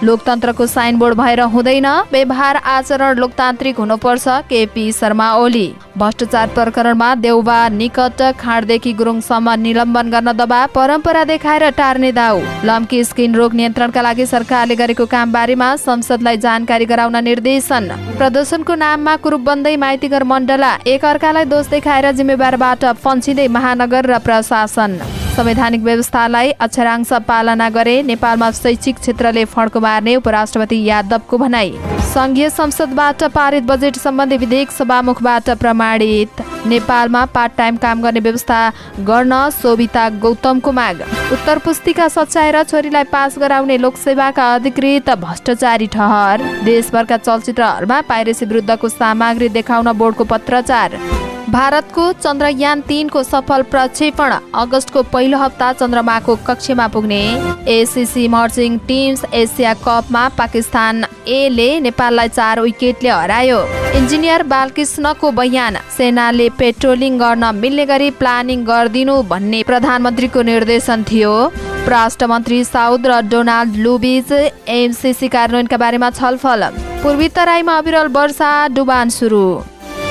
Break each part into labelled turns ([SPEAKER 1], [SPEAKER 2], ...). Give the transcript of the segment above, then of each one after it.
[SPEAKER 1] लोकतन्त्रको साइनबोर्ड भएर हुँदैन, व्यवहार आचरण लोकतान्त्रिक हुनुपर्छ, केपी शर्मा ओली। भ्रष्टाचार प्रकरणमा देउबा निकट खाँडदेखि गुरुङसम्म निलम्बन गर्न दबाब, परम्परा देखाएर टार्ने दाउ। लम्की स्किन रोग नियन्त्रणका लागि सरकारले गरेको कामबारेमा संसदलाई जानकारी गराउन निर्देशन। प्रदर्शनको नाममा कुरूप बन्दै माइतीघर मण्डला, एक अर्कालाई दोष देखाएर जिम्मेवारबाट पन्छिँदै महानगर र प्रशासन। संवैधानिक व्यवस्थालाई अक्षरांश पालना गरे नेपालमा शैक्षिक क्षेत्रले फड्को मार्ने उपराष्ट्रपति यादवको भनाई। संघीय संसदबाट पारित बजेट सम्बन्धी विधेयक सभामुखबाट प्रमाणित। नेपालमा पार्ट टाइम काम गर्ने व्यवस्था गर्न सोभिता गौतमको माग। उत्तर पुस्तिका सच्याएर छोरीलाई पास गराउने लोकसेवाका अधिकृत भ्रष्टाचारी ठहर। देशभरका चलचित्रहरूमा पाइरेसी विरुद्धको सामग्री देखाउन बोर्डको पत्राचार। भारतको चन्द्रयान 3 को सफल प्रक्षेपण, अगस्तको पहिलो हप्ता चन्द्रमाको कक्षमा पुग्ने। एसीसी मर्चिङ टिम्स एसिया कपमा पाकिस्तान ले नेपाललाई 4 विकेटले हरायो। इन्जिनियर बालकृष्णको बयान, सेनाले पेट्रोलिङ गर्न मिल्ने गरी प्लानिङ गरिदिनु भन्ने प्रधानमन्त्रीको निर्देशन थियो। राष्ट्रमन्त्री साउद र डोनाल्ड लुबीच एमसीसी कार्यान्वयनका बारेमा छलफल। पूर्वी तराईमा अविरल वर्षा, डुबान सुरु।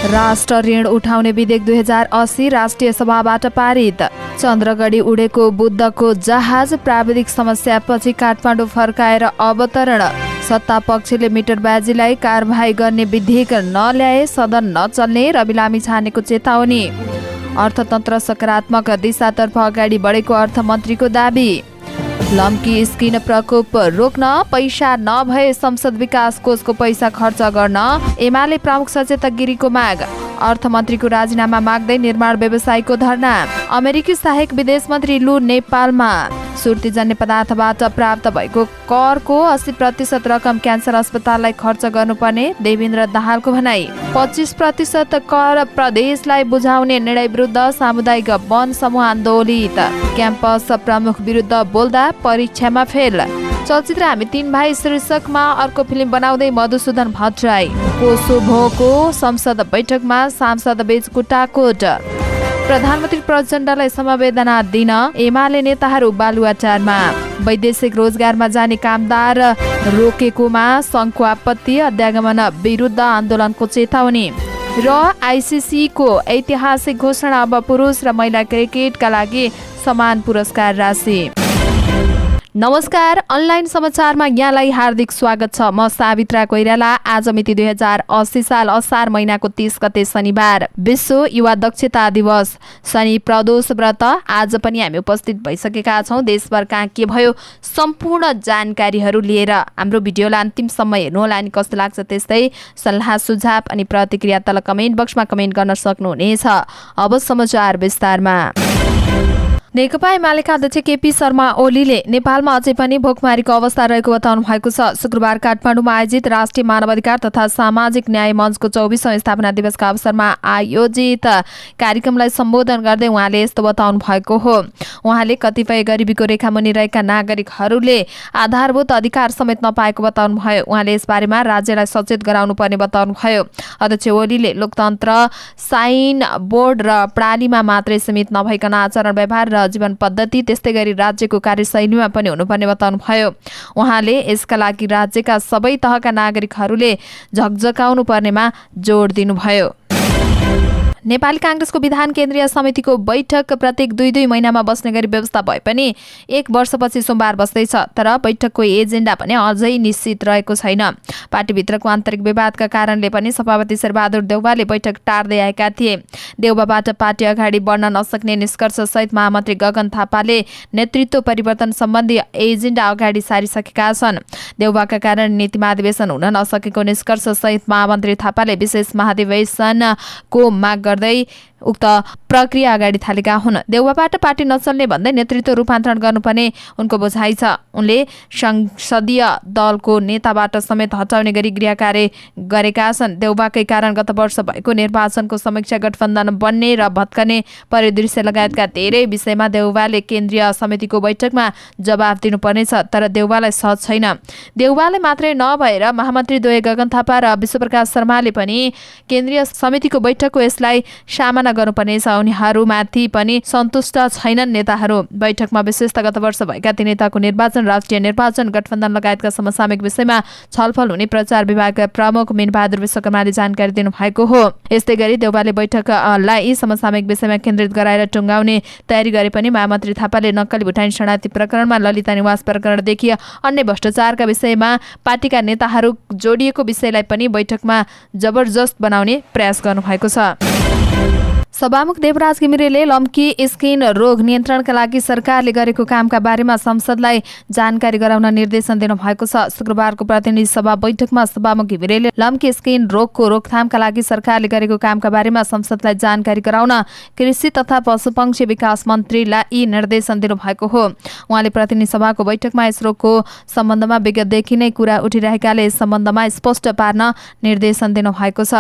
[SPEAKER 1] राष्ट्र ऋण उठाउने विधेयक 2080 राष्ट्रिय सभाबाट पारित। चन्द्रगढी उडेको बुद्धको जहाज, प्राविधिक समस्यापछि काठमाडौँ फर्काएर अवतरण। सत्ता पक्षले मिटरबाजीलाई कारबाही गर्ने विधेयक नल्याए सदन नचल्ने, रवि लामिछानेको चेतावनी। अर्थतन्त्र सकारात्मक दिशातर्फ अगाडि बढेको अर्थमन्त्रीको दाबी। लम्की स्किन प्रकोप रोक्न पैसा नभए संसद विकास कोषको पैसा खर्च गर्न एमाले प्रमुख सचेतक गिरीको माग। अर्थमन्त्रीको राजीनामा माग्दै निर्माण व्यवसायीको धरना। अमेरिकी सहायक विदेश मन्त्री लु नेपालमा। सुर्तीजन्य पदार्थबाट प्राप्त भएको करको 80% रकम क्यान्सर अस्पताललाई खर्च गर्नुपर्ने, देवेन्द्र दाहालको भनाई। 25% कर प्रदेशलाई बुझाउने निर्णय विरुद्ध सामुदायिक वन समूह आन्दोलित। क्याम्पस प्रमुख विरुद्ध बोल्दा परीक्षामा फेल। चलचित्र हामी 3 भाइ शीर्षकमा अर्को फिल्म बनाउँदै मधुसूदन भट्टराई। कोसोभोको संसद बैठकमा सांसद बीच कुटाकोट। प्रधानमन्त्री प्रचण्डलाई समवेदना दिन एमाले नेताहरू बालुवाटारमा। वैदेशिक रोजगारमा जाने कामदार रोकेकोमा सङ्घको आपत्ति, अध्यागमन विरुद्ध आन्दोलनको चेतावनी। र आइसिसीको ऐतिहासिक घोषणा, अब पुरुष र महिला क्रिकेटका लागि समान पुरस्कार राशि। नमस्कार, अनलाइन समाचारमा यहाँलाई हार्दिक स्वागत छ। म सावित्रा कोइराला। आज मिति 2080 साल असार महिनाको 30 गते शनिबार, विश्व युवा दक्षता दिवस। शनि प्रदोष व्रत आज पनि हामी उपस्थित भइसकेका छौँ। देशभर कहाँ के भयो सम्पूर्ण जानकारीहरू लिएर हाम्रो भिडियोलाई अन्तिमसम्म हेर्नुहोला। अनि कस्तो लाग्छ त्यस्तै सल्लाह सुझाव अनि प्रतिक्रिया तल कमेन्ट बक्समा कमेन्ट गर्न सक्नुहुनेछ। अब समाचार विस्तारमा। नेकपा एमालेका अध्यक्ष केपी शर्मा ओलीले नेपालमा अझै पनि भोकमारीको अवस्था रहेको बताउनु भएको छ। शुक्रबार काठमाडौँमा आयोजित राष्ट्रिय मानवाधिकार तथा सामाजिक न्याय मञ्चको 24औं स्थापना दिवसका अवसरमा आयोजित कार्यक्रमलाई सम्बोधन गर्दै उहाँले यस्तो बताउनु भएको हो। उहाँले कतिपय गरिबीको रेखामुनि रहेका नागरिकहरूले आधारभूत अधिकार समेत नपाएको बताउनु भयो। उहाँले यसबारेमा राज्यलाई सचेत गराउनु पर्ने बताउनु भयो। अध्यक्ष ओलीले लोकतन्त्र साइन बोर्ड र प्रणालीमा मात्रै सीमित नभइकन आचरण व्यवहार र जीवन पद्धति, त्यस्तै गरी राज्यको कार्यशैलीमा पनि हुनुपर्ने बताउनु भयो। उहाँले यसका लागि राज्यका सबै तहका नागरिकहरूले झकझकाउनु पर्नेमा जोड दिनुभयो। नेपाली कांग्रेसको विधान केन्द्रीय समितिको बैठक प्रत्येक 2-2 महिनामा बस्ने गरी व्यवस्था भए पनि 1 वर्षपछि सोमबार बस्दैछ। तर बैठकको एजेन्डा पनि अझै निश्चित रहेको छैन। पार्टीभित्रको आन्तरिक विवादका कारणले पनि सभापति शेरबहादुर देउवाले बैठक टार्दै आएका थिए। देउवाबाट पार्टी अगाडि बढ्न नसक्ने निष्कर्षसहित महामन्त्री गगन थापाले नेतृत्व परिवर्तन सम्बन्धी एजेन्डा अगाडि सारिसकेका छन्। देउवाका कारण नीति महाधिवेशन हुन नसकेको निष्कर्षसहित महामन्त्री थापाले विशेष महाधिवेशनको माग गर्दै उक्त प्रक्रिया अगाडि थालेका हुन्। देउवाबाट पार्टी नचल्ने भन्दै नेतृत्व रूपान्तरण गर्नुपर्ने उनको बुझाइ छ। उनले संसदीय दलको नेताबाट समेत हटाउने गरी गृह कार्य गरेका छन्। देउवाकै कारण गत वर्ष भएको निर्वाचनको समीक्षा गठबन्धन बन्ने र भत्कने परिदृश्य लगायतका धेरै विषयमा देउवाले केन्द्रीय समितिको बैठकमा जवाफ दिनुपर्नेछ। तर देउवालाई सहज छैन। देउवाले मात्रै नभएर महामन्त्री द्वय गगन थापा र विश्वप्रकाश शर्माले पनि केन्द्रीय समितिको बैठकको यसलाई सामना सिर्जना गर्नुपर्नेछ। उनीहरूमाथि पनि सन्तुष्ट छैनन् नेताहरू। बैठकमा विशेषतः गत वर्ष भएका ती नेताको निर्वाचन, राष्ट्रिय निर्वाचन, गठबन्धन लगायतका समसामयिक विषयमा छलफल हुने प्रचार विभागका प्रमुख मीनबहादुर विश्वकर्माले जानकारी दिनुभएको हो। यस्तै गरी देउबाले बैठकलाई समसामयिक विषयमा केन्द्रित गराएर टुङ्गाउने तयारी गरे पनि महामन्त्री थापाले नक्कली भुटानी शरणार्थी प्रकरणमा, ललिता निवास प्रकरणदेखि अन्य भ्रष्टाचारका विषयमा पार्टीका नेताहरू जोडिएको विषयलाई पनि बैठकमा जबरजस्त बनाउने प्रयास गर्नुभएको छ। सभामुख देवराज घिमिरेले लम्की स्किन रोग नियन्त्रणका लागि सरकारले गरेको कामका बारेमा संसदलाई जानकारी गराउन निर्देशन दिनुभएको छ। शुक्रबारको प्रतिनिधि सभा बैठकमा सभामुख घिमिरेले लम्की स्किन रोगको रोकथामका लागि सरकारले गरेको कामका बारेमा संसदलाई जानकारी गराउन कृषि तथा पशुपक्षी विकास मन्त्रीलाई निर्देशन दिनुभएको हो। उहाँले प्रतिनिधि सभाको बैठकमा यस रोगको सम्बन्धमा विगतदेखि नै कुरा उठिरहेकाले यस सम्बन्धमा स्पष्ट पार्न निर्देशन दिनुभएको छ।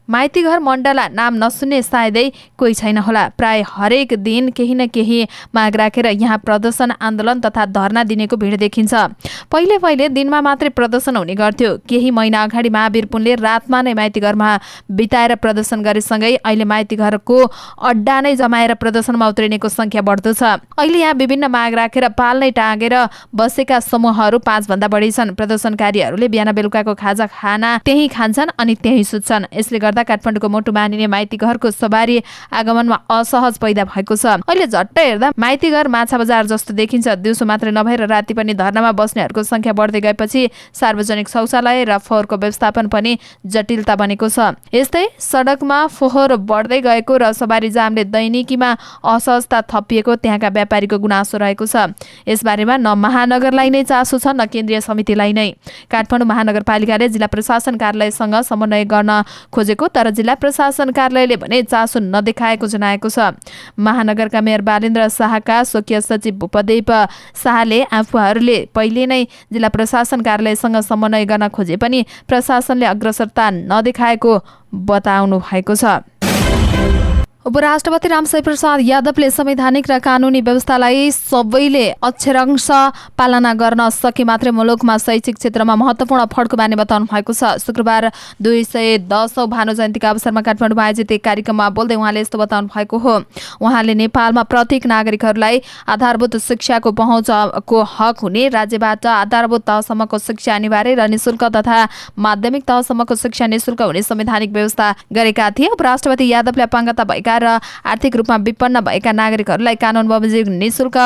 [SPEAKER 1] माइतीघर मण्डला नाम नसुन्ने सायदै कोही छैन होला। प्राय हरेक दिन केही न केही माग राखेर यहाँ प्रदर्शन, आन्दोलन तथा धरना दिनेको भिड देखिन्छ। पहिले दिनमा मात्रै प्रदर्शन हुने गर्थ्यो। केही महिना अगाडि महावीर पुनले रातमा नै माइतीघरमा बिताएर प्रदर्शन गरेसँगै अहिले माइतीघरको अड्डा नै जमाएर प्रदर्शनमा उत्रिनेको संख्या बढ्दो छ। अहिले यहाँ विभिन्न माग राखेर पाल नै टाँगेर बसेका समूहहरू 5 भन्दा बढी छन्। प्रदर्शनकारीहरूले बिहान बेलुकाको खाजा खाना त्यही खान्छन् अनि त्यही सुत्छन्। यसले गर्दा काठमाडौँको मोटु मानिने माइतीघरको सवारी आगमनमा असहज पैदा भएको छ। अहिले झट्ट हेर्दा माइतीघर माछा बजार जस्तो देखिन्छ। दिउँसो मात्रै नभएर राति पनि धरनामा बस्नेहरूको संख्या बढ्दै गएपछि सार्वजनिक शौचालय र फोहोरको व्यवस्थापन पनि जटिलता बनेको छ। यस्तै सडकमा फोहोर बढ्दै गएको र सवारी जामले दैनिकीमा असहजता थपिएको त्यहाँका व्यापारीको गुनासो रहेको छ। यसबारेमा न महानगरलाई नै चासो छ न केन्द्रीय समितिलाई नै। काठमाडौँ महानगरपालिकाले जिल्ला प्रशासन कार्यालयसँग समन्वय गर्न खोजेको, तर जिल्ला प्रशासन कार्यालयले भने चासो नदेखाएको जनाएको छ। महानगरका मेयर बालेन्द्र शाहका स्वकीय सचिव भूपदेव शाहले आफूहरूले पहिले नै जिल्ला प्रशासन कार्यालयसँग समन्वय गर्न खोजे पनि प्रशासनले अग्रसरता नदेखाएको बताउनु भएको छ। उपराष्ट्रपति रामशय प्रसाद यादवले संवैधानिक र कानुनी व्यवस्थालाई सबैले अक्षरंश पालना गर्न सके मात्रै मुलुकमा शैक्षिक क्षेत्रमा महत्त्वपूर्ण फड्को मान्ने बताउनु भएको छ। शुक्रबार 210औं भानु जयन्तीका अवसरमा काठमाडौँमा आयोजित एक कार्यक्रममा बोल्दै उहाँले यस्तो बताउनु भएको हो। उहाँले नेपालमा प्रत्येक नागरिकहरूलाई आधारभूत शिक्षाको पहुँचको हक हुने, राज्यबाट आधारभूत तहसम्मको शिक्षा अनिवार्य र निशुल्क तथा माध्यमिक तहसम्मको शिक्षा निशुल्क हुने संवैधानिक व्यवस्था गरेका थिए। उपराष्ट्रपति यादवले अपाङ्गता भएका र आर्थिक रूपमा विपन्न भएका नागरिकहरूलाई कानुन बमोजिम निशुल्क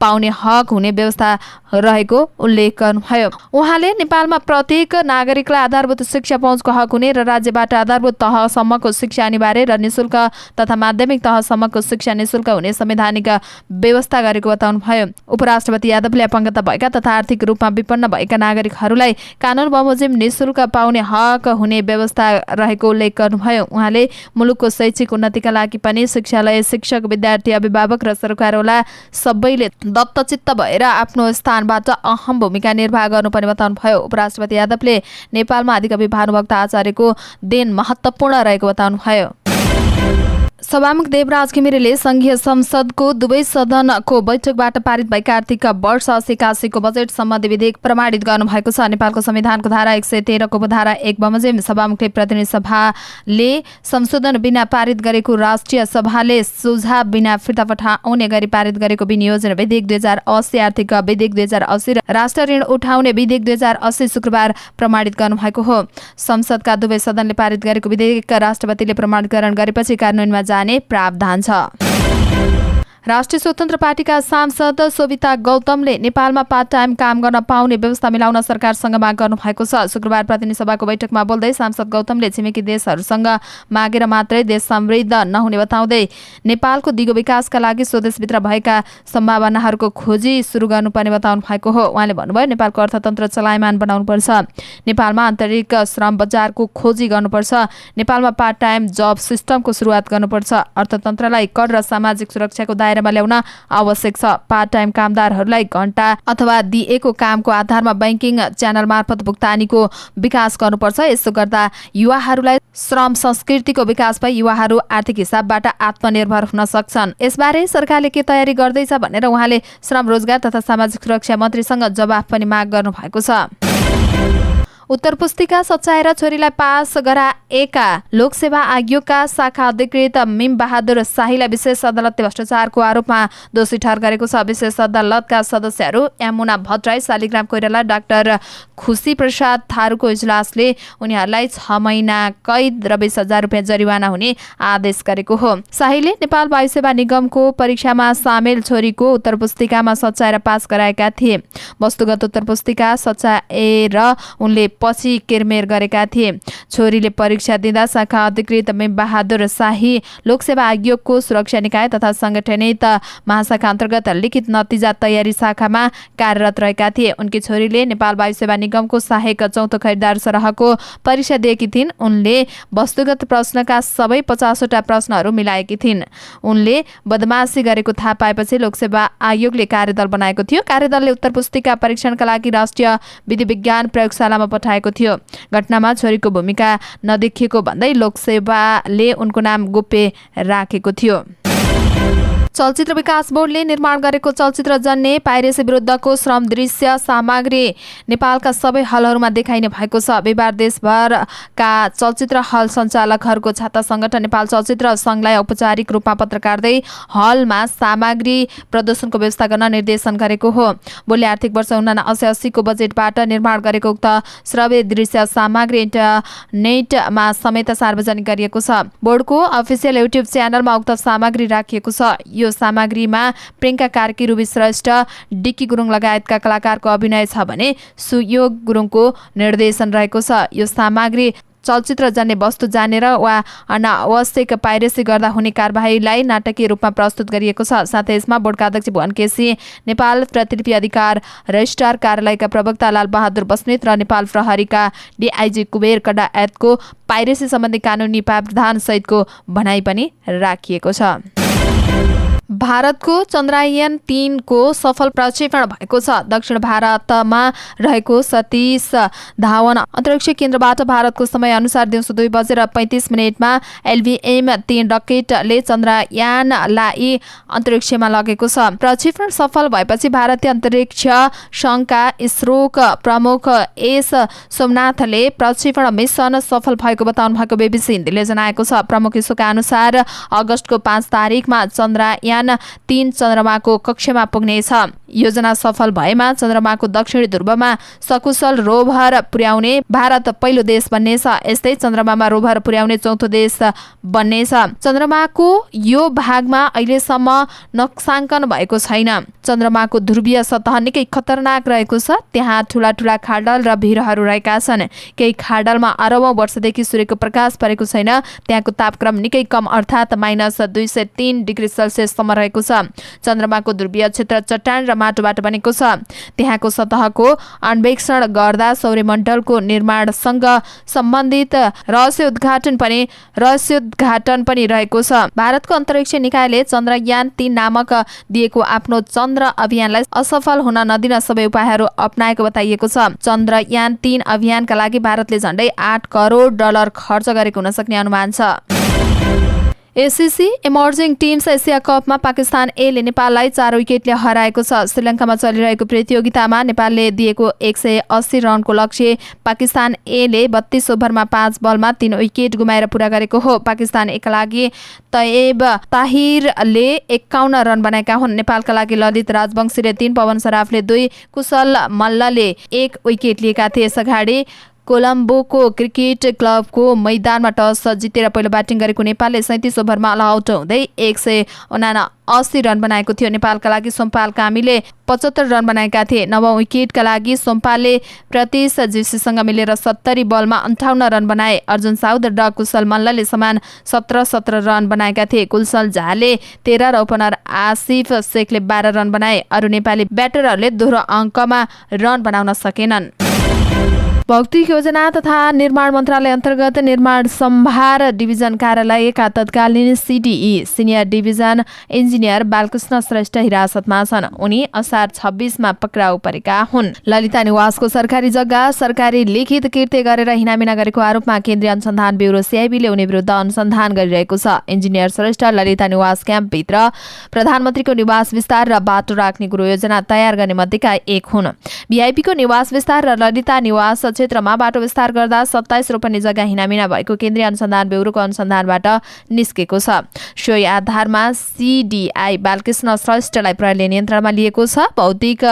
[SPEAKER 1] पाउने हक हुने व्यवस्था रहेको उल्लेख गर्नुभयो। उहाँले नेपालमा प्रत्येक नागरिकलाई आधारभूत शिक्षा पहुँचको हक हुने र राज्यबाट आधारभूत तहसम्मको शिक्षा अनिवार्य र निशुल्क तथा माध्यमिक तहसम्मको शिक्षा निशुल्क हुने संवैधानिक व्यवस्था गरेको बताउनुभयो। उपराष्ट्रपति यादवले अपाङ्गता भएका तथा आर्थिक रूपमा विपन्न भएका नागरिकहरूलाई कानुन बमोजिम निशुल्क पाउने हक हुने व्यवस्था रहेको उल्लेख गर्नुभयो। उहाँले मुलुकको शैक्षिक उन्नतिका लागि पनि शिक्षालय, शिक्षक, विद्यार्थी, अभिभावक र सरकारवाला सबैले दत्तचित्त भएर आफ्नो स्थानबाट अहम भूमिका निर्वाह गर्नुपर्ने बताउनुभयो। उपराष्ट्रपति यादवले नेपालमा आदिकवि भानुभक्त आचार्यको देन महत्त्वपूर्ण रहेको बताउनुभयो। सभामुख देवराज घिमिरेले संघीय संसदको दुवै सदनको बैठकबाट पारित भएका आर्थिक वर्ष 80-81 बजेट सम्बन्धी विधेयक प्रमाणित गर्नुभएको छ। नेपालको संविधानको धारा 113 को धारा 1 बमोजिम सभामुखले प्रतिनिधि सभाले संशोधन बिना पारित गरेको, राष्ट्रिय सभाले सुझाव बिना फिर्ता पठाउने गरी पारित गरेको विनियोजन विधेयक 2080, आर्थिक विधेयक 2080 र राष्ट्र ऋण उठाउने विधेयक 2080 शुक्रबार प्रमाणित गर्नुभएको हो। संसदका दुवै सदनले पारित गरेको विधेयक राष्ट्रपतिले प्रमाणीकरण गरेपछि कार्यान्वयनमा जाने प्रावधान छ। राष्ट्रिय स्वतन्त्र पार्टीका सांसद सोभिता गौतमले नेपालमा पार्ट टाइम काम गर्न पाउने व्यवस्था मिलाउन सरकारसँग माग गर्नु भएको छ। शुक्रबार प्रतिनिधि सभाको बैठकमा बोल्दै सांसद गौतमले छिमेकी देशहरूसँग मागेर मात्रै देश समृद्ध नहुने बताउँदै नेपालको दिगो विकासका लागि स्वदेशभित्र भएका सम्भावनाहरूको खोजी सुरु गर्नुपर्ने बताउनु भएको हो। उहाँले भन्नुभयो, नेपालको अर्थतन्त्र चलायमान बनाउनुपर्छ, नेपालमा आन्तरिक श्रम बजारको खोजी गर्नुपर्छ, नेपालमा पार्ट टाइम जब सिस्टमको सुरुवात गर्नुपर्छ, अर्थतन्त्रलाई कर र सामाजिक सुरक्षाको दायरामा ल्याउन आवश्यक छ, पार्ट टाइम कामदारहरूलाई घण्टा अथवा दिएको कामको आधारमा बैंकिङ च्यानल मार्फत भुक्तानीको विकास गर्नुपर्छ। यसो गर्दा युवाहरूलाई श्रम संस्कृतिको विकास भई युवाहरू आर्थिक हिसाबबाट आत्मनिर्भर हुन सक्छन्। यसबारे सरकारले के तयारी गर्दैछ भनेर उहाँले श्रम, रोजगार तथा सामाजिक सुरक्षा मन्त्रीसँग जवाफ पनि माग गर्नु भएको छ। उत्तर पुस्तिका सच्याएर छोरीलाई पास गराएका लोकसेवा आयोगका शाखा अधिकृत मिम बहादुर शाहीलाई विशेष अदालतले भ्रष्टाचारको आरोपमा दोषी ठहर गरेको छ। विशेष अदालतका सदस्यहरू यमुना भट्टराई, शालिग्राम कोइराला, डाक्टर खुशी प्रसाद थारूको इजलासले उनीहरूलाई 6 महिना कैद र 20,000 रुपियाँ जरिवाना हुने आदेश गरेको हो। शाहीले नेपाल वायुसेवा निगमको परीक्षामा सामेल छोरीको उत्तर पुस्तिकामा सच्याएर पास गराएका थिए। वस्तुगत उत्तर पुस्तिका सच्याएर उनले पछि केरमेर गरेका थिए। छोरीले परीक्षा दिँदा शाखा अधिकृत मिम बहादुर शाही लोकसेवा आयोगको सुरक्षा निकाय तथा संगठनित महाशाखा अन्तर्गत लिखित नतिजा तयारी शाखामा कार्यरत रहेका थिए। उनकी छोरीले नेपाल वायुसेवा निगमको सहायक चौथो खरिदार सरहको परीक्षा दिएकी थिइन्। उनले वस्तुगत प्रश्नका सबै 50वटा प्रश्नहरू मिलाएकी थिइन्। उनले बदमासी गरेको थाहा पाएपछि लोकसेवा आयोगले कार्यदल बनाएको थियो। कार्यदलले उत्तर पुस्तिका परीक्षणका लागि राष्ट्रिय विधि विज्ञान प्रयोगशालामा पठाएको थियो। घटनामा छोरीको भूमिका नदेखिएको भन्दै लोकसेवाले उनको नाम गोप्य राखेको थियो। चलचित्र विकास बोर्डले निर्माण गरेको चलचित्र जन्य पाइरेसी विरुद्धको श्रम दृश्य सामग्री नेपालका सबै हलहरूमा देखाइने भएको छ। बिहिबार देशभरका चलचित्र हल सञ्चालकहरूको छाता सङ्गठन नेपाल चलचित्र सङ्घलाई औपचारिक रूपमा पत्र काट्दै हलमा सामग्री प्रदर्शनको व्यवस्था गर्न निर्देशन गरेको हो। बोर्डले आर्थिक वर्ष 79-80 को बजेटबाट निर्माण गरेको उक्त श्रव्य दृश्य सामग्री इन्टरनेटमा समेत सार्वजनिक गरिएको छ। बोर्डको अफिसियल युट्युब च्यानलमा उक्त सामग्री राखिएको छ। यो सामग्रीमा प्रियङ्का कार्की, रुबी श्रेष्ठ, डिक्की गुरुङ लगायतका कलाकारको अभिनय छ भने सुयोग गुरुङको निर्देशन रहेको छ। यो सामग्री चलचित्र जन्य वस्तु जानेर वा अनावश्यक पाइरेसी गर्दा हुने कारबाहीलाई नाटकीय रूपमा प्रस्तुत गरिएको छ। साथै यसमा बोर्डका अध्यक्ष भुवन केसी, नेपाल प्रतिलिपि अधिकार रजिस्ट्रार कार्यालयका प्रवक्ता लाल बहादुर बस्नेत र नेपाल प्रहरीका डिआइजी कुबेर कडायतको पाइरेसी सम्बन्धी कानुनी प्रावधान सहितको भनाइ पनि राखिएको छ। भारतको चन्द्रयान 3 को सफल प्रक्षेपण भएको छ। दक्षिण भारतमा रहेको सतीश धावन अन्तरिक्ष केन्द्रबाट भारतको समय अनुसार दिउँसो 2:35 LVM-3 रकेटले चन्द्रयानलाई अन्तरिक्षमा लगेको छ। प्रक्षेपण सफल भएपछि भारतीय अन्तरिक्ष सङ्घका इसरोका प्रमुख एस सोमनाथले प्रक्षेपण मिसन सफल भएको बताउनु भएको BBC हिन्दीले जनाएको छ। प्रमुख इसरोका अनुसार अगस्तको 5 तारिखमा चन्द्रयान 3 चन्द्रमाको कक्षमा पुग्नेछ। योजना सफल भएमा चन्द्रमाको दक्षिणी ध्रुवमा सकुशल रोभर पुर्याउने भारत पहिलो देश बन्नेछ। यस्तै चन्द्रमामा रोभर पुर्याउने चौथो देश बन्नेछ। चन्द्रमाको यो भागमा अहिलेसम्म नक्साङ्कन भएको छैन। चन्द्रमाको ध्रुवीय सतह निकै खतरनाक रहेको छ। त्यहाँ ठुला ठुला खाडल र भिरहरू रहेका छन्। केही खाडलमा अरबौं वर्षदेखि सूर्यको प्रकाश परेको छैन। त्यहाँको तापक्रम निकै कम अर्थात् -203 डिग्री सेल्सियस रहेको छ। चन्द्रमाको ध्रुवीय क्षेत्र चट्टान र माटोबाट बनेको छ। त्यहाँको सतहको अन्वेषण गर्दा सौर्यमण्डलको निर्माणसँग सम्बन्धित रहस्य उद्घाटन पनि रहेको छ। भारतको अन्तरिक्ष निकायले चन्द्रयान 3 नामक दिएको आफ्नो चन्द्र अभियानलाई असफल हुन नदिन सबै उपायहरू अपनाएको बताइएको छ। चन्द्रयान 3 अभियानका लागि भारतले झण्डै $8 करोड खर्च गरेको हुन सक्ने अनुमान छ। एसिसी इमर्जिङ टिम्स एसिया कपमा पाकिस्तान ए ले नेपाललाई 4 विकेटले हराएको छ। श्रीलङ्कामा चलिरहेको प्रतियोगितामा नेपालले दिएको 180 रनको लक्ष्य पाकिस्तान ए ले 32 ओभरमा 5 बलमा 3 विकेट गुमाएर पूरा गरेको हो। पाकिस्तान ए का लागि तैयब ताहिरले 51 रन बनाएका हुन्। नेपालका लागि ललित राजवंशीले 3, पवन सराफले 2, कुशल मल्लले 1 विकेट लिएका थिए। यसअगाडि कोलम्बोको क्रिकेट क्लबको मैदानमा टस जितेर पहिलो ब्याटिङ गरेको नेपालले 37 ओभरमा अल आउट हुँदै 179 रन बनाएको थियो। नेपालका लागि सोमपाल कामीले 75 रन बनाएका थिए। 9औं विकेटका लागि सोमपालले प्रतीश जीसीसँग मिलेर 70 बलमा 58 रन बनाए। अर्जुन साउद र कुशल मल्लले समान 17 रन बनाएका थिए। कुलसल झाले 13 र ओपनर आसिफ शेखले 12 रन बनाए। अरू नेपाली ब्याटरहरूले दोहोरो अङ्कमा रन बनाउन सकेनन्। भौतिक योजना तथा निर्माण मन्त्रालय अन्तर्गत निर्माण सम्भार डिभिजन कार्यालयका तत्कालीन CDE senior division engineer Balkrishna Shrestha हिरासतमा छन्। उनी असार 26 पक्राउ परेका हुन्। ललिता निवासको सरकारी जग्गा सरकारी लिखित कृत्य गरेर हिनामिना गरेको आरोपमा केन्द्रीय अनुसन्धान ब्युरो CIB ले उनी विरुद्ध अनुसन्धान गरिरहेको छ। इन्जिनियर श्रेष्ठ ललिता निवास क्याम्पभित्र प्रधानमन्त्रीको निवास विस्तार र बाटो राख्ने गृह योजना तयार गर्ने मध्येका एक हुन्। VIP को निवास विस्तार र ललिता निवास क्षेत्रमा बाटो विस्तार गर्दा 27 रोपनी जग्गा हिनामिना भएको केन्द्रीय अनुसन्धान ब्युरोको अनुसन्धानबाट निस्केको छ। सोही आधारमा CDI बालकृष्ण श्रेष्ठलाई प्रहरीले नियन्त्रणमा लिएको छ। भौतिक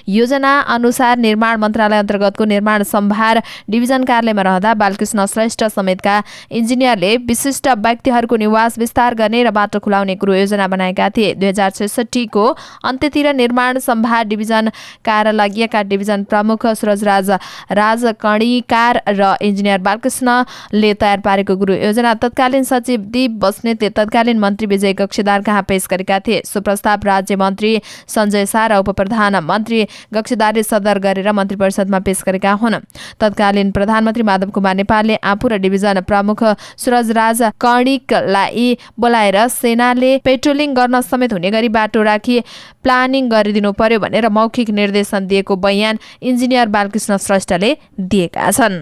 [SPEAKER 1] योजना अनुसार निर्माण मन्त्रालय अन्तर्गतको निर्माण सम्भार डिभिजन कार्यालयमा रहँदा बालकृष्ण श्रेष्ठ समेतका इन्जिनियरले विशिष्ट व्यक्तिहरूको निवास विस्तार गर्ने र बाटो खुलाउने कुरो योजना बनाएका थिए। 2066 को अन्त्यतिर निर्माण सम्भार डिभिजन कार्यालयका डिभिजन प्रमुख सुरजराज राजकर्णिकार र इन्जिनियर बालकृष्णले तयार पारेको गुरु योजना तत्कालीन सचिव दीप बस्नेतले तत्कालीन मन्त्री विजय कक्षीदार कहाँ पेश गरेका थिए। सो प्रस्ताव राज्य मन्त्री सञ्जय शाह र उपप्रधानमन्त्री कक्षीदारले सदर गरेर मन्त्री परिषदमा पेश गरेका हुन्। तत्कालीन प्रधानमन्त्री माधव कुमार नेपालले आफू र डिभिजन प्रमुख सुरजराज कर्णिकलाई बोलाएर सेनाले पेट्रोलिङ गर्न समेत हुने गरी बाटो राखी प्लानिङ गरिदिनु पर्यो भनेर मौखिक निर्देशन दिएको बयान इन्जिनियर बालकृष्ण श्रेष्ठले दिएका छन्।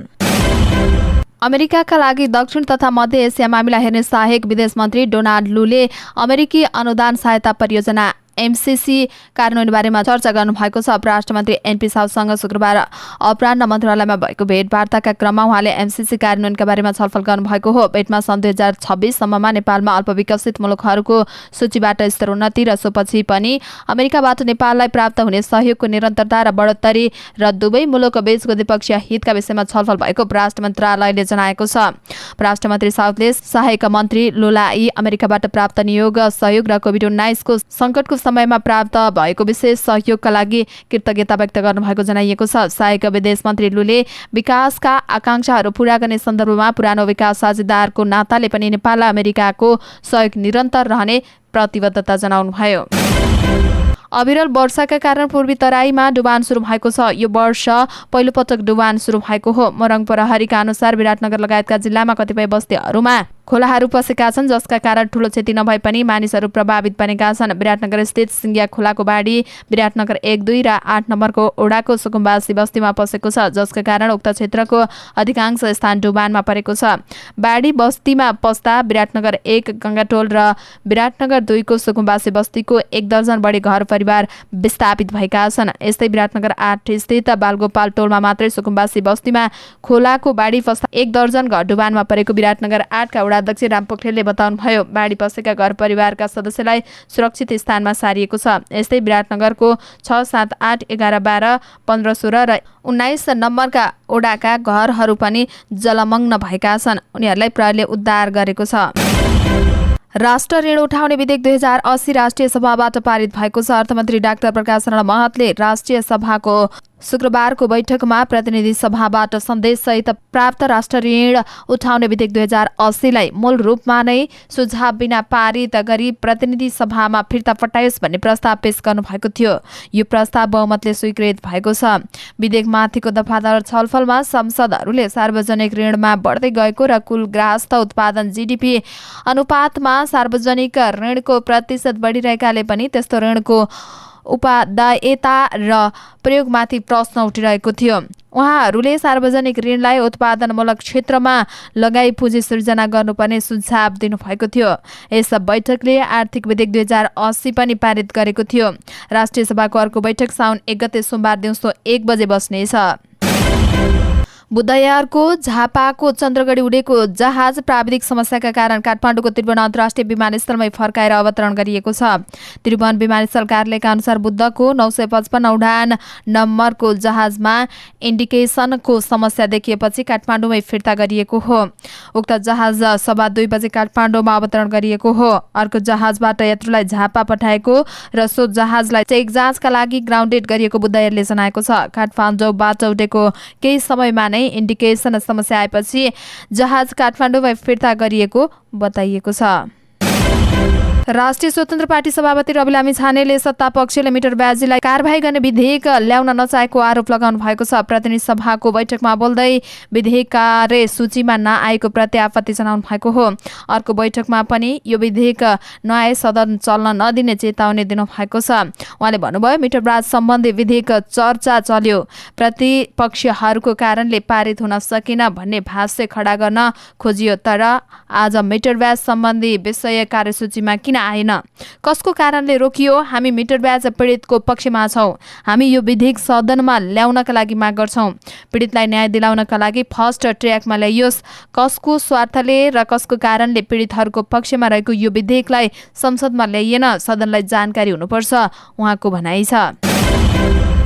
[SPEAKER 1] अमेरिकाका लागि दक्षिण तथा मध्य एसिया मामिला हेर्ने सहायक विदेश मन्त्री डोनाल्ड लूले अमेरिकी अनुदान सहायता परियोजना MCC कार्यान्वयन बारेमा चर्चा गर्नुभएको छ। उपराष्ट्रमन्त्री NP साउसँग शुक्रबार अपराह्न मन्त्रालयमा भएको भेटवार्ताका क्रममा उहाँले MCC कार्यान्वयनका बारेमा छलफल गर्नुभएको हो। भेटमा सन् 2026 सम्ममा नेपालमा अल्पविकसित मुलुकहरूको सूचीबाट स्तरोन्नति र सोपछि पनि अमेरिकाबाट नेपाललाई प्राप्त हुने सहयोगको निरन्तरता र बढोत्तरी र दुवै मुलुकको बीचको द्विपक्षीय हितका विषयमा छलफल भएको उपराष्ट्र मन्त्रालयले जनाएको छ। उपराष्ट्रमन्त्री साउथले सहायक मन्त्री लुलाई अमेरिकाबाट प्राप्त नियोग सहयोग र कोभिड-19 को सङ्कटको समयमा प्राप्त भएको विशेष सहयोगका लागि कृतज्ञता व्यक्त गर्नुभएको जनाइएको छ। सहायक विदेश मन्त्री लूले विकासका आकांक्षाहरू पूरा गर्ने सन्दर्भमा पुरानो विकास साझेदारको नाताले पनि नेपाललाई अमेरिकाको सहयोग निरन्तर रहने प्रतिबद्धता जनाउनुभयो। अविरल वर्षाका कारण पूर्वी तराईमा डुबान सुरु भएको छ। यो वर्ष पहिलो पटक डुबान सुरु भएको हो। मोरङ प्रहरीका अनुसार विराटनगर लगायतका जिल्लामा कतिपय बस्तीहरूमा खोलाहरू पसेका छन्, जसका कारण ठूलो क्षति नभए पनि मानिसहरू प्रभावित बनेका छन्। विराटनगर स्थित सिङ्गिया खोलाको बाढी विराटनगर 1, 2 र 8 नम्बरको ओडाको सुकुम्बासी बस्तीमा पसेको छ, जसका कारण उक्त क्षेत्रको अधिकांश स्थान डुबानमा परेको छ। बाढी बस्तीमा पस्दा विराटनगर 1 गङ्गाटोल र विराटनगर 2 को सुकुम्बासी बस्तीको 1 दर्जन बढी घर परिवार विस्थापित भएका छन्। यस्तै विराटनगर 8 स्थित बालगोपाल टोलमा मात्रै सुकुम्बासी बस्तीमा खोलाको बाढी पस्दा 1 दर्जन घर डुबानमा परेको विराटनगर 8 का अध्यक्ष राम पोखरेलले बताउनुभयो। बाढी पसेका घर परिवारका सदस्यलाई सुरक्षित स्थानमा सारिएको छ। यस्तै विराटनगरको 6, 7, 8, 11, 12, 15, 16 र 19 नम्बरका ओडाका घरहरू पनि जलमग्न भएका छन्। उनीहरूलाई प्रहरीले उद्धार गरेको छ। राष्ट्र ऋण उठाउने विधेयक 2080 राष्ट्रिय सभाबाट पारित भएको छ। अर्थमन्त्री डाक्टर प्रकाश शरण महतले राष्ट्रिय सभाको शुक्रबारको बैठकमा प्रतिनिधि सभाबाट सन्देशसहित प्राप्त राष्ट्र ऋण उठाउने विधेयक 2080 लाई मूल रूपमा नै सुझाव बिना पारित गरी प्रतिनिधि सभामा फिर्ता पठाइयोस् भन्ने प्रस्ताव पेश गर्नुभएको थियो। यो प्रस्ताव बहुमतले स्वीकृत भएको छ। विधेयकमाथिको दफादार छलफलमा सांसदहरूले सार्वजनिक ऋणमा बढ्दै गएको र कुल ग्राहस्थ उत्पादन GDP अनुपातमा सार्वजनिक ऋणको प्रतिशत बढिरहेकाले पनि त्यस्तो ऋणको उत्पादयता र प्रयोगमाथि प्रश्न उठिरहेको थियो। उहाँहरूले सार्वजनिक ऋणलाई उत्पादनमूलक क्षेत्रमा लगाई पुँजी सृजना गर्नुपर्ने सुझाव दिनुभएको थियो। यस बैठकले आर्थिक विधेयक 2080 पनि पारित गरेको थियो। राष्ट्रिय सभाको अर्को बैठक साउन 1 गते सोमबार दिउँसो 1 बजे बस्नेछ। बुधबारको झापाको चन्द्रगढी उडेको जहाज प्राविधिक समस्याका कारण काठमाडौँको त्रिभुवन अन्तर्राष्ट्रिय विमानस्थलमै फर्काएर अवतरण गरिएको छ। त्रिभुवन विमानस्थल कार्यालयका अनुसार बुधको 955 उडान नम्बरको जहाजमा इन्डिकेसनको समस्या देखिएपछि काठमाडौँमै फिर्ता गरिएको हो। उक्त जहाज 2:15 बजे काठमाडौँमा अवतरण गरिएको हो। अर्को जहाजबाट यात्रुलाई झापा पठाएको र सो जहाजलाई चेक जाँचका लागि ग्राउन्डेड गरिएको बुधबारले जनाएको छ। काठमाडौँबाट उडेको केही समयमा इन्डिकेसन समस्या आएपछि जहाज काठमाडौँमा फिर्ता गरिएको बताइएको छ। राष्ट्रिय स्वतन्त्र पार्टी सभापति रवि लामी छानेले सत्ता पक्षले मिटर ब्याजीलाई कारबाही गर्ने विधेयक ल्याउन नचाहेको आरोप लगाउनु भएको छ। प्रतिनिधि सभाको बैठकमा बोल्दै विधेयक कार्य सूचीमा नआएको प्रति आपत्ति जनाउनु भएको हो। अर्को बैठकमा पनि यो विधेयक नआए सदन चल्न नदिने चेतावनी दिनुभएको छ। उहाँले भन्नुभयो, मिटर ब्याज सम्बन्धी विधेयक चर्चा चल्यो, प्रतिपक्षीहरूको कारणले पारित हुन सकेन भन्ने भाष्य खडा गर्न खोजियो, तर आज मिटर ब्याज सम्बन्धी विषय कार्यसूचीमा किन किन आएन, कसको कारणले रोकियो? हामी मिटर ब्याज पीडितको पक्षमा छौँ। हामी यो विधेयक सदनमा ल्याउनका लागि माग गर्छौँ। पीडितलाई न्याय दिलाउनका लागि फर्स्ट ट्र्याकमा ल्याइयोस्। कसको स्वार्थले र कसको कारणले पीडितहरूको पक्षमा रहेको यो विधेयकलाई संसदमा ल्याइएन, सदनलाई जानकारी हुनुपर्छ, उहाँको भनाइ छ।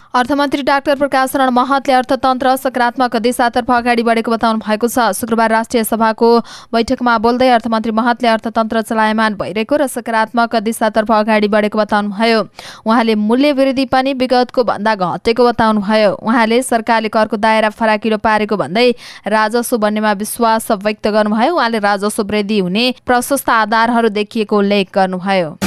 [SPEAKER 1] अर्थमन्त्री डाक्टर प्रकाश शरण महतले अर्थतन्त्र सकारात्मक दिशातर्फ अगाडि बढेको बताउनु भएको छ। शुक्रबार राष्ट्रिय सभाको बैठकमा बोल्दै अर्थमन्त्री महतले अर्थतन्त्र चलायमान भइरहेको र सकारात्मक दिशातर्फ अगाडि बढेको बताउनुभयो। उहाँले मूल्य वृद्धि पनि विगतको भन्दा घटेको बताउनुभयो। उहाँले सरकारले करको दायरा फराकिलो पारेको भन्दै राजस्व बन्नेमा विश्वास व्यक्त गर्नुभयो। उहाँले राजस्व वृद्धि हुने प्रशस्त आधारहरू देखिएको उल्लेख गर्नुभयो।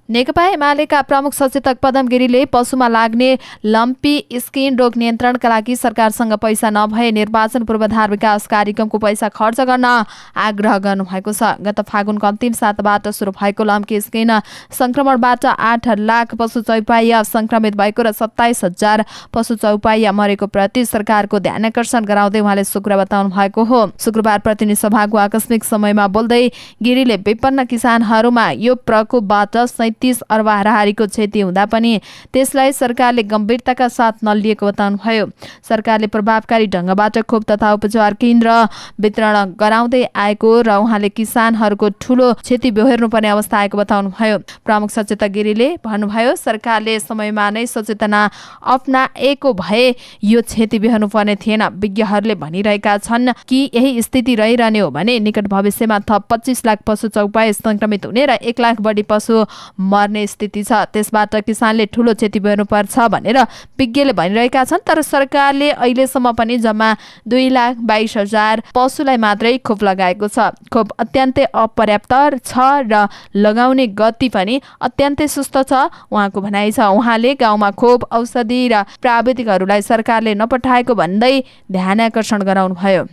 [SPEAKER 1] नेकपा एमालेका प्रमुख सचेतक पदम गिरीले पशुमा लाग्ने लम्पी स्किन रोग नियन्त्रणका लागि सरकारसँग पैसा नभए निर्वाचन पूर्वाधार विकास कार्यक्रमको पैसा खर्च गर्न आग्रह गर्नुभएको छ। गत फागुनको अन्तिम साताबाट सुरु भएको लम्पी स्किन संक्रमणबाट 8 लाख पशु चौपाइया संक्रमित भएको र 27,000 पशु चौपाइया मरेको प्रति सरकारको ध्यान आकर्षण गराउँदै उहाँले शुक्रबार बताउनु भएको हो। शुक्रबार प्रतिनिधि सभाको आकस्मिक समयमा बोल्दै गिरीले विपन्न किसानहरूमा यो प्रकोपबाट 30 अर्ब हाराहारीको क्षति हुँदा पनि त्यसलाई सरकारले गम्भीरताका साथ नलिएको बताउनुभयो। सरकारले प्रभावकारी ढङ्गबाट खोप तथा उपचार केन्द्र वितरण गराउँदै आएको र उहाँले किसानहरूको ठूलो क्षति बेहोर्नुपर्ने अवस्था आएको बताउनुभयो। प्रमुख सचेतक गिरीले भन्नुभयो, सरकारले समयमा नै सचेतना अपनाएको भए यो क्षति बेहोर्नुपर्ने थिएन। विज्ञहरूले भनिरहेका छन् कि यही स्थिति रहिरहने हो भने निकट भविष्यमा थप 25 लाख पशु चौपाई संक्रमित हुने र 1 लाख बढी पशु मर्ने स्थिति छ। त्यसबाट किसानले ठूलो क्षति बेहोर्नुपर्छ भनेर विज्ञले भनिरहेका छन्। तर सरकारले अहिलेसम्म पनि जम्मा 2,22,000 पशुलाई मात्रै खोप लगाएको छ। खोप अत्यन्तै अपर्याप्त छ र लगाउने गति पनि अत्यन्तै सुस्त छ, उहाँको भनाइ छ। उहाँले गाउँमा खोप, औषधि र प्राविधिकहरूलाई सरकारले नपठाएको भन्दै ध्यान आकर्षण गराउनुभयो।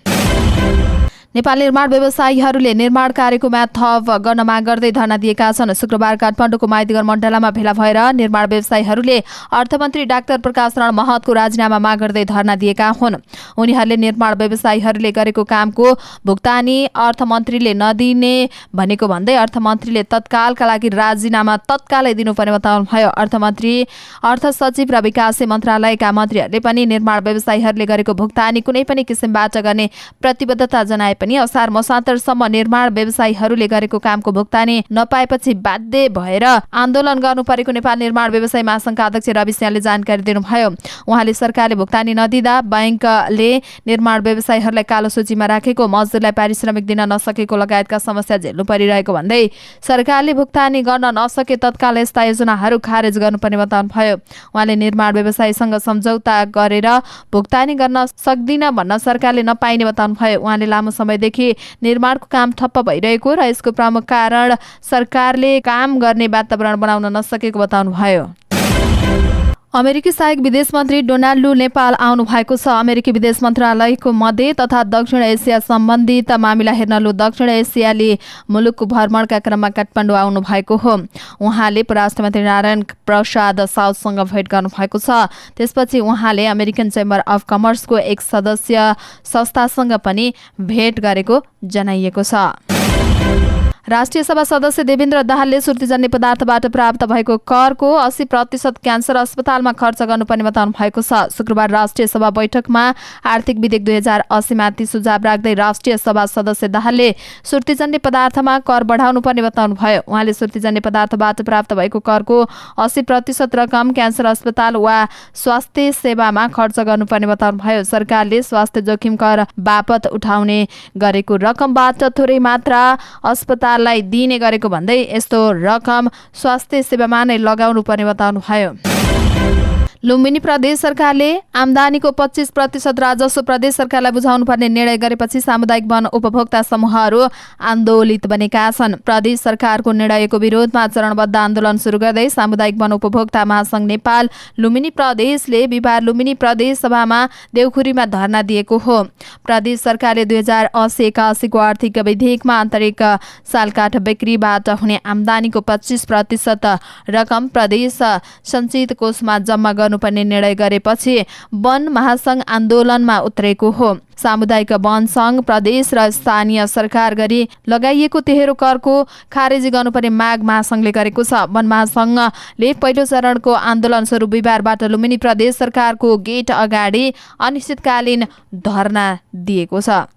[SPEAKER 1] नेपाल निर्माण व्यवसायीहरूले निर्माण कार्यको म्याद थप गर्न माग गर्दै धरना दिएका छन्। शुक्रबार काठमाडौँको माइतीघर मण्डलामा भेला भएर निर्माण व्यवसायीहरूले अर्थमन्त्री डाक्टर प्रकाश शरण महतको राजीनामा माग गर्दै धरना दिएका हुन्। उनीहरूले निर्माण व्यवसायीहरूले गरेको कामको भुक्तानी अर्थमन्त्रीले नदिने भनेको भन्दै अर्थमन्त्रीले तत्कालका लागि राजीनामा तत्कालै दिनुपर्ने बताउनुभयो। अर्थमन्त्री, अर्थ सचिव र विकास मन्त्रालयका मन्त्रीहरूले पनि निर्माण व्यवसायीहरूले गरेको भुक्तानी कुनै पनि किसिमबाट गर्ने प्रतिबद्धता जनाए पनि असार मसान्तरसम्म निर्माण व्यवसायीहरूले गरेको कामको भुक्तानी नपाएपछि बाध्य भएर आन्दोलन गर्नु परेको नेपाल निर्माण व्यवसायी महासङ्घका अध्यक्ष रवि सिंहले जानकारी दिनुभयो। उहाँले सरकारले भुक्तानी नदिँदा बैंकले निर्माण व्यवसायीहरूलाई कालो सूचीमा राखेको, मजदुरलाई पारिश्रमिक दिन नसकेको लगायतका समस्या झेल्नु परिरहेको भन्दै सरकारले भुक्तानी गर्न नसके तत्काल यस्ता योजनाहरू खारेज गर्नुपर्ने बताउनुभयो। उहाँले निर्माण व्यवसायीसँग सम्झौता गरेर भुक्तानी गर्न सक्दिन भन्न सरकारले नपाइने बताउनुभयो। उहाँले लामो समयदेखि निर्माणको काम ठप्प भइरहेको र यसको प्रमुख कारण सरकारले काम गर्ने वातावरण बनाउन नसकेको बताउनुभयो। अमेरिकी सहायक विदेश मन्त्री डोनाल्ड लू नेपाल आउनु भएको छ। अमेरिकी विदेश मन्त्रालयको मध्य तथा दक्षिण एसिया सम्बन्धित मामिला हेर्न लू दक्षिण एसियाली मुलुकको भ्रमणका क्रममा काठमाडौँ आउनु भएको हो। उहाँले परराष्ट्र मन्त्री नारायण प्रसाद साउदसँग भेट गर्नु भएको छ। त्यसपछि उहाँले अमेरिकन चेम्बर अफ कमर्सको एक सदस्य संस्थासँग पनि भेट गरेको जनाइएको छ। राष्ट्रिय सभा सदस्य देवेन्द्र दाहालले सुर्तीजन्य पदार्थबाट प्राप्त भएको करको 80% क्यान्सर अस्पतालमा खर्च गर्नुपर्ने बताउनु भएको छ। शुक्रबार राष्ट्रिय सभा बैठकमा आर्थिक विधेयक 2080 माथि सुझाव राख्दै राष्ट्रिय सभा सदस्य दाहालले सुर्तीजन्य पदार्थमा कर बढाउनुपर्ने बताउनु भयो। उहाँले सुर्तीजन्य पदार्थबाट प्राप्त भएको करको 80% रकम क्यान्सर अस्पताल वा स्वास्थ्य सेवामा खर्च गर्नुपर्ने बताउनु भयो। सरकारले स्वास्थ्य जोखिम कर बापत उठाउने गरेको रकमबाट थोरै मात्रा अस्पताल दिने गरेको भन्दै यस्तो रकम स्वास्थ्य सेवामा नै लगाउनु पर्ने बताउनुभयो। लुम्बिनी प्रदेश सरकारले आम्दानीको 25% राजस्व प्रदेश सरकारलाई बुझाउनु पर्ने निर्णय गरेपछि सामुदायिक वन उपभोक्ता समूहहरू आन्दोलित बनेका छन्। प्रदेश सरकारको निर्णयको विरोधमा चरणबद्ध आन्दोलन सुरु गर्दै सामुदायिक वन उपभोक्ता महासंघ नेपाल लुम्बिनी प्रदेशले बिहिबार लुम्बिनी प्रदेश सभामा देउखुरीमा धरना दिएको हो। प्रदेश सरकारले 2080-81 को आर्थिक विधेयकमा आन्तरिक सालकाठ बिक्रीबाट हुने आम्दानीको 25% रकम प्रदेश सञ्चित कोषमा जम्मा गर्नुपर्ने निर्णय गरेपछि वन महासंघ आन्दोलनमा उत्रेको हो। सामुदायिक वन सङ्घ, प्रदेश र स्थानीय सरकार गरी लगाइएको तेह्रो करको खारेजी गर्नुपर्ने माग महासंघले गरेको छ। वन महासंघले पहिलो चरणको आन्दोलन स्वरूप बिहिबारबाट लुम्बिनी प्रदेश सरकारको गेट अगाडि अनिश्चितकालीन धरना दिएको छ।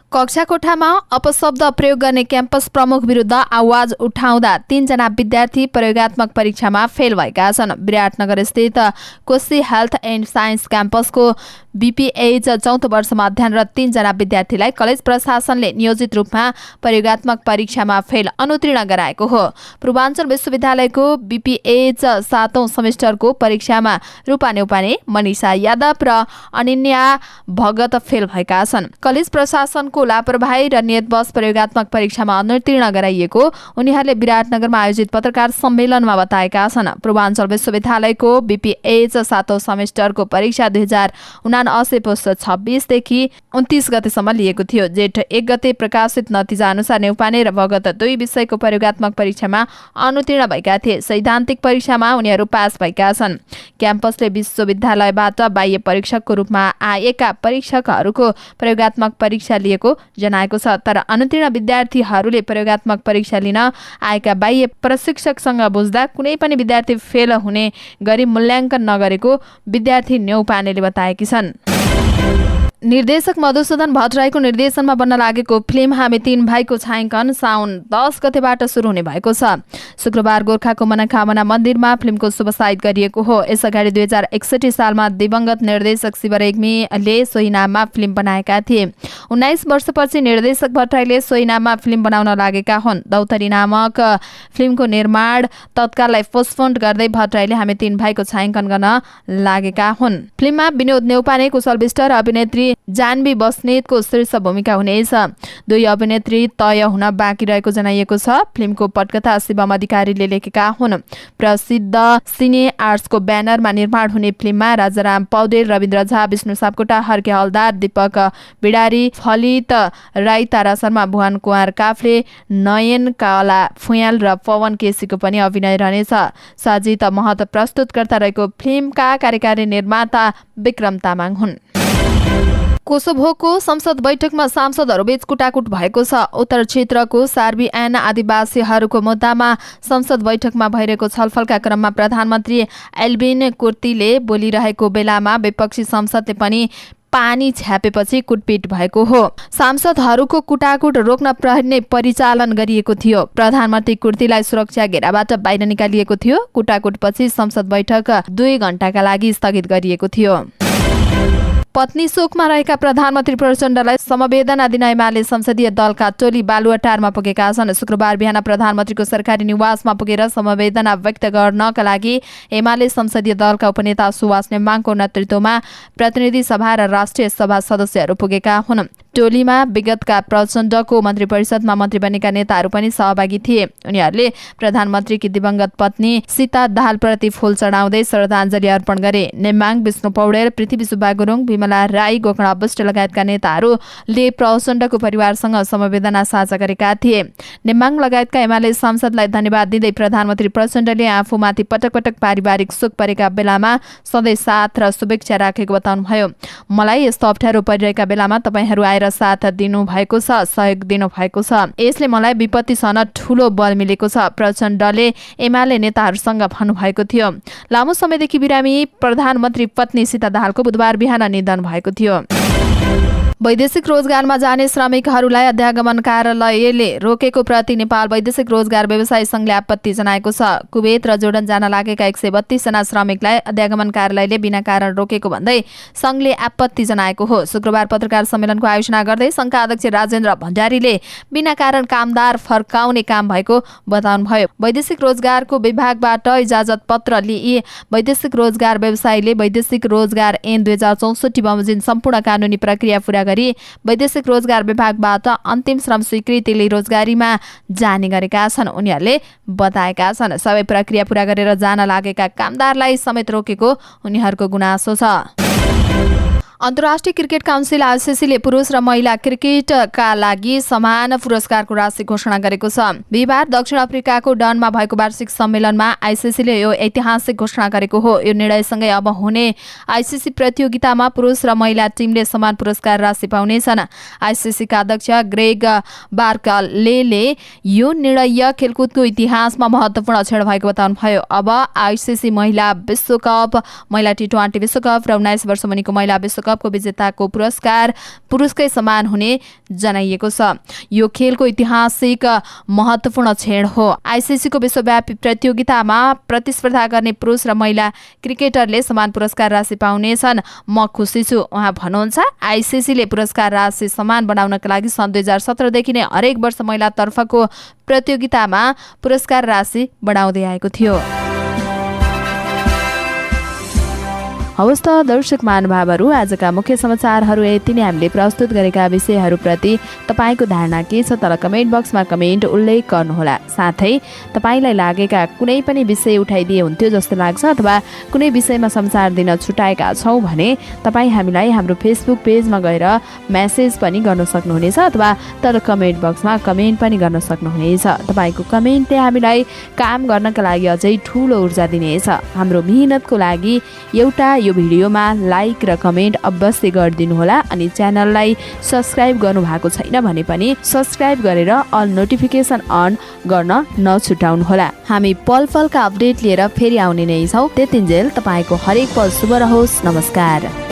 [SPEAKER 1] कक्षा कोठामा अपशब्द प्रयोग गर्ने क्याम्पस प्रमुख विरुद्ध आवाज उठाउँदा 3 जना विद्यार्थी प्रयोगात्मक परीक्षामा फेल भएका छन्। विराटनगर स्थित कोशी हेल्थ एन्ड साइन्स क्याम्पसको बीपीएच 4औं वर्षमा अध्ययनरत 3 जना विद्यार्थीलाई कलेज प्रशासनले नियोजित रूपमा प्रयोगात्मक परीक्षामा फेल अनुत्तीर्ण गराएको हो। पूर्वाञ्चल विश्वविद्यालयको बीपीएच 7औं सेमेस्टरको परीक्षामा रूपा नेउपाने, मनिषा यादव र अनिन्या भगत फेल भएका छन्। कलेज प्रशासनको लापरवाही र नियतवश प्रयोगात्मक परीक्षामा अनुत्तीर्ण गराइएको उनीहरूले विराटनगरमा आयोजित पत्रकार सम्मेलनमा बताएका छन्। पूर्वाञ्चल विश्वविद्यालयको बीपीएच 7औं सेमेस्टरको परीक्षा 2079 पुस 26 देखि 29 गतेसम्म लिएको थियो। जेठ 1 गते प्रकाशित नतिजा अनुसार नेउपाने र भगत 2 विषयको प्रयोगात्मक परीक्षामा अनुत्तीर्ण भएका थिए। सैद्धान्तिक परीक्षामा उनीहरू पास भएका छन्। क्याम्पसले विश्वविद्यालयबाट बाह्य परीक्षकको रूपमा आएका परीक्षकहरूको प्रयोगात्मक परीक्षा लिएको जनाएको छ। तर अनुत्तीर्ण विद्यार्थीहरूले प्रयोगात्मक परीक्षा लिन आएका बाह्य प्रशिक्षकसँग बुझ्दा कुनै पनि विद्यार्थी फेल हुने गरी मूल्याङ्कन नगरेको विद्यार्थी नेउपानेले बताएकी छन्। निर्देशक मधुसूदन भट्टराईको निर्देशनमा बन्न लागेको फिल्म हामी 3 भाइको छायाङ्कन साउन 10 गतेबाट सुरु हुने भएको छ। शुक्रबार गोर्खाको मनोकामना मन्दिरमा फिल्मको शुभसाइत गरिएको हो। यसअगाडि 2061 सालमा दिवंगत निर्देशक शिव रेग्मीले सोही नाममा फिल्म बनाएका थिए। 19 वर्षपछि निर्देशक भट्टराईले सोही नाममा फिल्म बनाउन लागेका हुन्। दौतरी नामक फिल्मको निर्माण तत्काललाई पोस्टपोन्ड गर्दै भट्टराईले हामी 3 भाइको छायाङ्कन गर्न लागेका हुन्। फिल्ममा विनोद नेउपाने, कुशल विष्ट र अभिनेत्री जानवी बस्नेतको शीर्ष भूमिका हुनेछ। 2 अभिनेत्री तय हुन बाँकी रहेको जनाइएको छ। फिल्मको पटकथा शिवम अधिकारीले लेखेका हुन्। प्रसिद्ध सिने आर्ट्सको ब्यानरमा निर्माण हुने फिल्ममा राजाराम पौडेल, रविन्द्र झा, विष्णु सापकोटा, हर्के हलदार, दीपक बिडारी, फलित राई, तारा शर्मा, भुवन कुमार काफ्ले, नयन काला फुयाल र पवन केसीको पनि अभिनय रहनेछ। सजित महत प्रस्तुतकर्ता रहेको फिल्मका कार्यकारी निर्माता विक्रम तामाङ हुन्। कोसोभोको संसद बैठकमा सांसदहरूबीच कुटाकुट भएको छ। उत्तर क्षेत्रको सार्बियन आदिवासीहरूको मुद्दामा संसद बैठकमा भइरहेको छलफलका क्रममा प्रधानमन्त्री एल्बिन कुर्तीले बोलिरहेको बेलामा विपक्षी संसदले पनि पानी छ्यापेपछि कुटपिट भएको हो। सांसदहरूको कुटाकुट रोक्न प्रहरी नै परिचालन गरिएको थियो। प्रधानमन्त्री कुर्तीलाई सुरक्षा घेराबाट बाहिर निकालिएको थियो। कुटाकुटपछि संसद बैठक 2 घण्टाका लागि स्थगित गरिएको थियो। पत्नी शोकमा रहेका प्रधानमन्त्री प्रचण्डलाई समवेदना दिन एमाले संसदीय दलका टोली बालुवाटारमा पुगेका छन्। शुक्रबार बिहान प्रधानमन्त्रीको सरकारी निवासमा पुगेर समवेदना व्यक्त गर्नका लागि एमाले संसदीय दलका उपनेता सुवास नेमाङको नेतृत्वमा प्रतिनिधि सभा र राष्ट्रिय सभा सदस्यहरू पुगेका हुन्। टोलीमा विगतका प्रचण्डको मन्त्री परिषदमा मन्त्री बनेका नेताहरू पनि सहभागी थिए। उनीहरूले प्रधानमन्त्रीकी दिवंगत पत्नी सीता दाहालप्रति फूल चढाउँदै श्रद्धाञ्जली अर्पण गरे। नेमाङ, विष्णु पौडेल, पृथ्वी सुब्बा गुरुङ, विमला राई, गोकर्ण अविष्ट लगायतका नेताहरूले प्रचण्डको परिवारसँग समवेदना साझा गरेका थिए। नेमाङ लगायतका एमाले सांसदलाई धन्यवाद दिँदै प्रधानमन्त्री प्रचण्डले आफूमाथि पटक पटक पारिवारिक सुख परेका बेलामा सधैँ साथ र शुभेच्छा राखेको बताउनुभयो। मलाई यस्तो अप्ठ्यारो परिरहेका बेलामा तपाईहरू आएर साथ दिनुभएको छ, सहयोग दिनुभएको छ। यसले मलाई विपत्ति सहन ठूलो बल मिलेको छ, प्रचण्डले एमाले नेताहरूसँग भन्नुभएको थियो। लामो समयदेखि बिरामी प्रधानमन्त्री पत्नी सीता दाहालको बुधबार बिहान निधन भएको थियो। वैदेशिक रोजगारमा जाने श्रमिकहरूलाई अध्यागमन कार्यालयले रोकेको प्रति नेपाल वैदेशिक रोजगार व्यवसायी संघले आपत्ति जनाएको छ। कुवेत र जोर्डन जान लागेका 132 जना श्रमिकलाई अध्यागमन कार्यालयले बिना कारण रोकेको भन्दै संघले आपत्ति जनाएको हो। शुक्रबार पत्रकार सम्मेलनको आयोजना गर्दै संघका अध्यक्ष राजेन्द्र भण्डारीले बिना कारण कामदार फर्काउने काम भएको बताउनुभयो। वैदेशिक रोजगारको विभागबाट इजाजत पत्र लिई वैदेशिक रोजगार व्यवसायीले वैदेशिक रोजगार ऐन 2064 बमोजिम सम्पूर्ण कानुनी प्रक्रिया पूरा गरी वैदेशिक रोजगार विभागबाट अन्तिम श्रम स्वीकृति लिई रोजगारीमा जाने गरेका छन्। उनीहरूले बताएका छन् सबै प्रक्रिया पूरा गरेर जान लागेका कामदारलाई समेत रोकेको उनीहरूको गुनासो छ। अन्तर्राष्ट्रिय क्रिकेट काउन्सिल आईसीसीले पुरुष र महिला क्रिकेटका लागि समान पुरस्कारको राशि घोषणा गरेको छ। बिहिबार दक्षिण अफ्रिकाको डनमा भएको वार्षिक सम्मेलनमा आईसीसीले यो ऐतिहासिक घोषणा गरेको हो। यो निर्णयसँगै अब हुने आईसीसी प्रतियोगितामा पुरुष र महिला टिमले समान पुरस्कार राशि पाउनेछन्। आईसीसीका अध्यक्ष ग्रेग बार्कलेले यो निर्णय खेलकुदको इतिहासमा महत्त्वपूर्ण क्षण भएको बताउनुभयो। अब आईसीसी महिला विश्वकप, महिला टी20 विश्वकप र 19 वर्ष मुनिको महिला विश्वकपको विजेताको पुरस्कार पुरुषकै समान हुने जनाइएको छ। यो खेलको ऐतिहासिक महत्त्वपूर्ण क्षण हो। आईसीसीको विश्वव्यापी प्रतियोगितामा प्रतिस्पर्धा गर्ने पुरुष र महिला क्रिकेटरले समान पुरस्कार राशि पाउनेछन्। म खुसी छु, उहाँ भन्नुहुन्छ। आईसीसीले पुरस्कार राशि समान बनाउनका लागि सन् 2017 देखि नै हरेक वर्ष महिलातर्फको प्रतियोगितामा पुरस्कार राशि बढाउँदै आएको थियो। हवस् त दर्शक महानुभावहरू, आजका मुख्य समाचारहरू यति नै। हामीले प्रस्तुत गरेका विषयहरूप्रति तपाईँको धारणा के छ तल कमेन्ट बक्समा कमेन्ट उल्लेख गर्नुहोला। साथै तपाईँलाई लागेका कुनै पनि विषय उठाइदिए हुन्थ्यो जस्तो लाग्छ अथवा कुनै विषयमा समाचार दिन छुटाएका छौँ भने तपाईँ हामीलाई हाम्रो फेसबुक पेजमा गएर मेसेज पनि गर्न सक्नुहुनेछ अथवा तल कमेन्ट बक्समा कमेन्ट पनि गर्न सक्नुहुनेछ। तपाईँको कमेन्टले हामीलाई काम गर्नका लागि अझै ठुलो ऊर्जा दिनेछ। हाम्रो मेहनतको लागि एउटा यो भिडियोमा लाइक र कमेन्ट अवश्य गरिदिनुहोला। अनि च्यानललाई सब्स्क्राइब गर्नुभएको छैन भने पनि सब्स्क्राइब गरेर अल नोटिफिकेसन अन गर्न नछुटाउनुहोला। हामी पल पलका अपडेट लिएर फेरि आउने नै छौँ। त्यतिन्जेल तपाईँको हरेक पल शुभ रहोस्। नमस्कार।